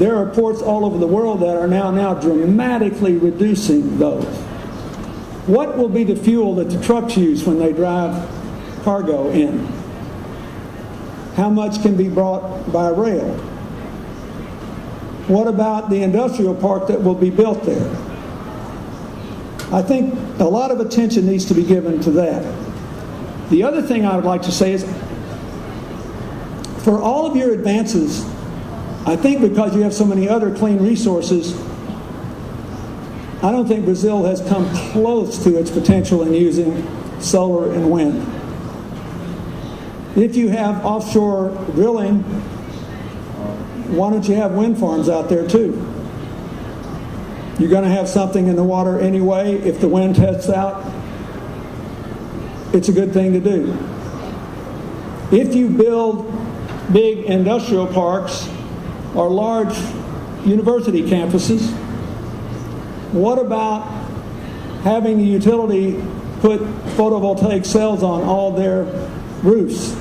There are ports all over the world that are now dramatically reducing those. What will be the fuel that the trucks use when they drive cargo in? How much can be brought by rail? What about the industrial park that will be built there? I think a lot of attention needs to be given to that. The other thing I would like to say is, for all of your advances, I think because you have so many other clean resources, I don't think Brazil has come close to its potential in using solar and wind. If you have offshore drilling, why don't you have wind farms out there too? You're going to have something in the water anyway. If the wind tests out, it's a good thing to do. If you build big industrial parks or large university campuses, what about having the utility put photovoltaic cells on all their roofs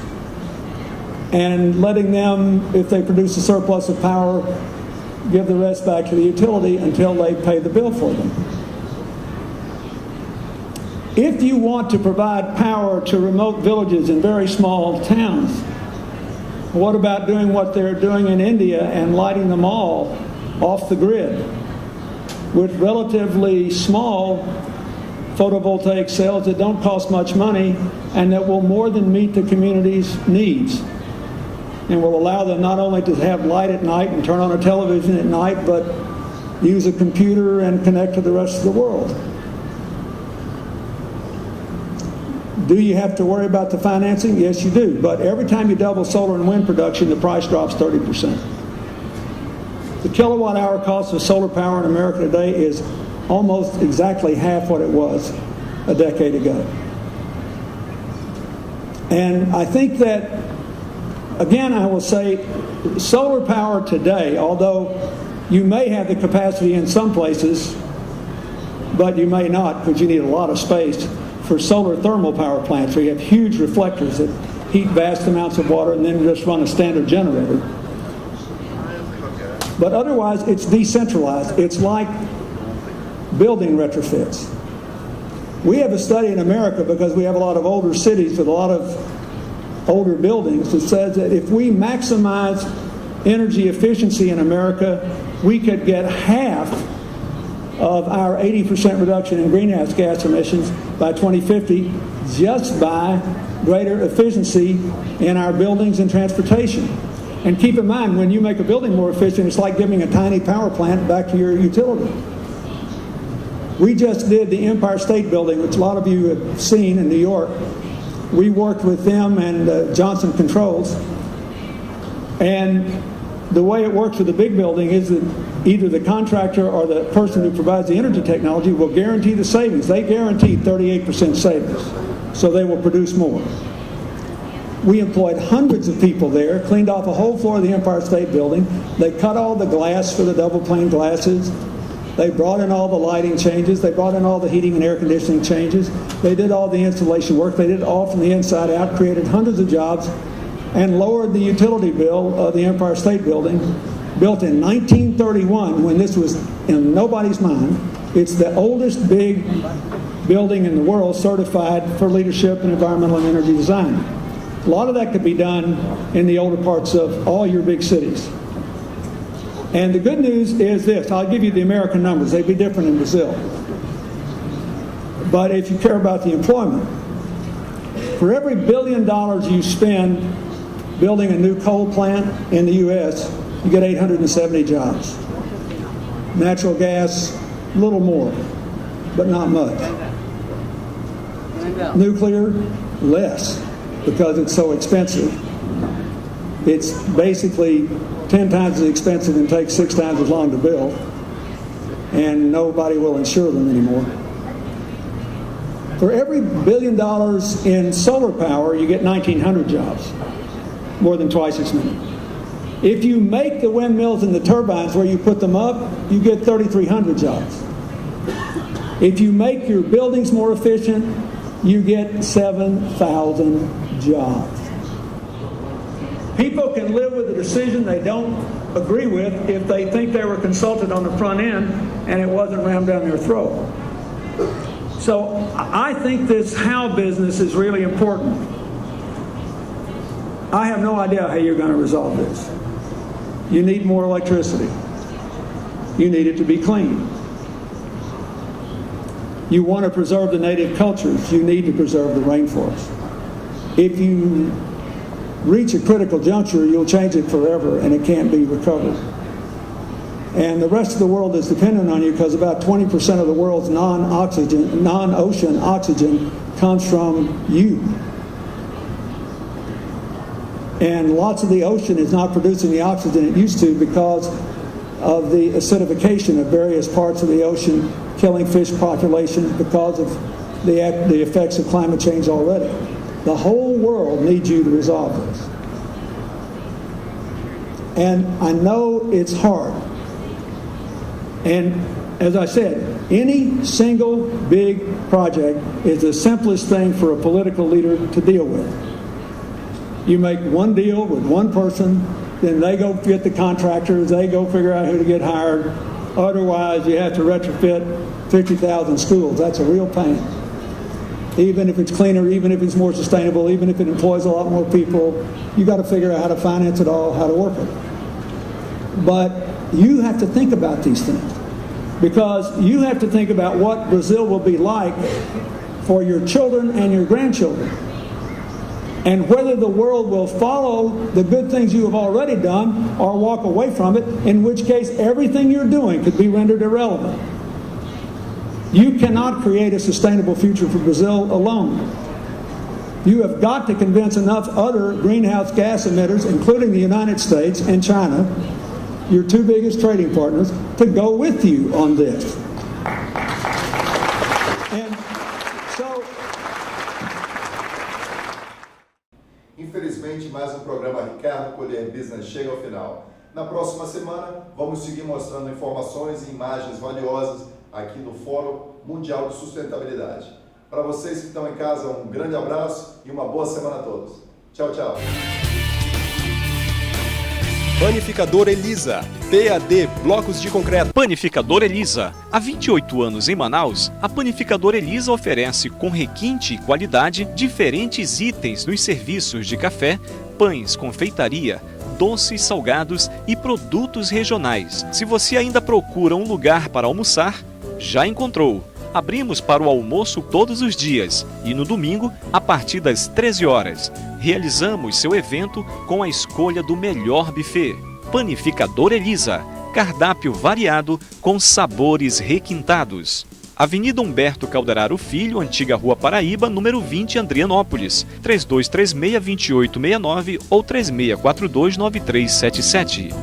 and letting them, if they produce a surplus of power, give the rest back to the utility until they pay the bill for them? If you want to provide power to remote villages and very small towns, what about doing what they're doing in India and lighting them all off the grid with relatively small photovoltaic cells that don't cost much money and that will more than meet the community's needs and will allow them not only to have light at night and turn on a television at night, but use a computer and connect to the rest of the world? Do you have to worry about the financing? Yes, you do. But every time you double solar and wind production, the price drops 30%. The kilowatt hour cost of solar power in America today is almost exactly half what it was a decade ago. And I think that, again, I will say, solar power today, although you may have the capacity in some places, but you may not because you need a lot of space for solar thermal power plants where you have huge reflectors that heat vast amounts of water and then just run a standard generator. But otherwise, it's decentralized. It's like building retrofits. We have a study in America, because we have a lot of older cities with a lot of older buildings, that says that if we maximize energy efficiency in America, we could get half of our 80% reduction in greenhouse gas emissions by 2050 just by greater efficiency in our buildings and transportation. And keep in mind, when you make a building more efficient, it's like giving a tiny power plant back to your utility. We just did the Empire State Building, which a lot of you have seen in New York. We worked with them and Johnson Controls. And the way it works with the big building is that either the contractor or the person who provides the energy technology will guarantee the savings. They guaranteed 38% savings, so they will produce more. We employed hundreds of people there, cleaned off a whole floor of the Empire State Building. They cut all the glass for the double pane glasses. They brought in all the lighting changes. They brought in all the heating and air conditioning changes. They did all the installation work. They did it all from the inside out, created hundreds of jobs, and lowered the utility bill of the Empire State Building, built in 1931 when this was in nobody's mind. It's the oldest big building in the world certified for leadership in environmental and energy design. A lot of that could be done in the older parts of all your big cities. And the good news is this. I'll give you the American numbers. They'd be different in Brazil. But if you care about the employment, for every $1 billion you spend building a new coal plant in the U.S., you get 870 jobs. Natural gas, a little more, but not much. Nuclear, less, because it's so expensive. It's basically 10 times as expensive and takes 6 times as long to build, and nobody will insure them anymore. For every $1 billion in solar power, you get 1,900 jobs, more than twice as many. If you make the windmills and the turbines where you put them up, you get 3,300 jobs. If you make your buildings more efficient, you get 7,000 jobs. People can live with the decision they don't agree with if they think they were consulted on the front end and it wasn't rammed down their throat. So I think this how business is really important. I have no idea how you're going to resolve this. You need more electricity. You need it to be clean. You want to preserve the native cultures. You need to preserve the rainforest. If you reach a critical juncture, you'll change it forever and it can't be recovered. And the rest of the world is dependent on you because about 20% of the world's non-ocean oxygen comes from you. And lots of the ocean is not producing the oxygen it used to because of the acidification of various parts of the ocean, killing fish populations because of the effects of climate change already. The whole world needs you to resolve this. And I know it's hard. And as I said, any single big project is the simplest thing for a political leader to deal with. You make one deal with one person, then they go get the contractors, they go figure out who to get hired. Otherwise, you have to retrofit 50,000 schools. That's a real pain. Even if it's cleaner, even if it's more sustainable, even if it employs a lot more people, you got to figure out how to finance it all, how to work it. But you have to think about these things because you have to think about what Brazil will be like for your children and your grandchildren, and whether the world will follow the good things you have already done or walk away from it, in which case everything you're doing could be rendered irrelevant. You cannot create a sustainable future for Brazil alone. You have got to convince enough other greenhouse gas emitters, including the United States and China, your two biggest trading partners, to go with you on this. And so, infelizmente, mais programa Ricardo Colher Business chega ao final. Na próxima semana, vamos seguir mostrando informações e imagens valiosas aqui no Fórum Mundial de Sustentabilidade. Para vocês que estão em casa, um grande abraço e uma boa semana a todos. Tchau, tchau. Panificador Elisa, PAD, blocos de concreto. Panificador Elisa. Há 28 anos em Manaus, a Panificador Elisa oferece com requinte e qualidade diferentes itens nos serviços de café, pães, confeitaria, doces, salgados e produtos regionais. Se você ainda procura um lugar para almoçar, já encontrou. Abrimos para o almoço todos os dias e no domingo, a partir das 13 horas. Realizamos seu evento com a escolha do melhor buffet. Panificador Elisa. Cardápio variado com sabores requintados. Avenida Humberto Calderaro Filho, Antiga Rua Paraíba, número 20, Andrianópolis. 3236-2869 ou 3642-9377.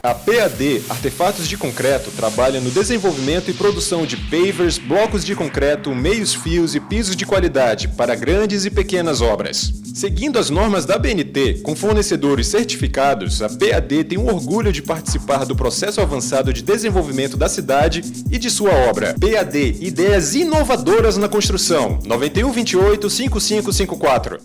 A PAD, Artefatos de Concreto, trabalha no desenvolvimento e produção de pavers, blocos de concreto, meios fios e pisos de qualidade para grandes e pequenas obras. Seguindo as normas da ABNT, com fornecedores certificados, a PAD tem o orgulho de participar do processo avançado de desenvolvimento da cidade e de sua obra. PAD, ideias inovadoras na construção. 9128-5554.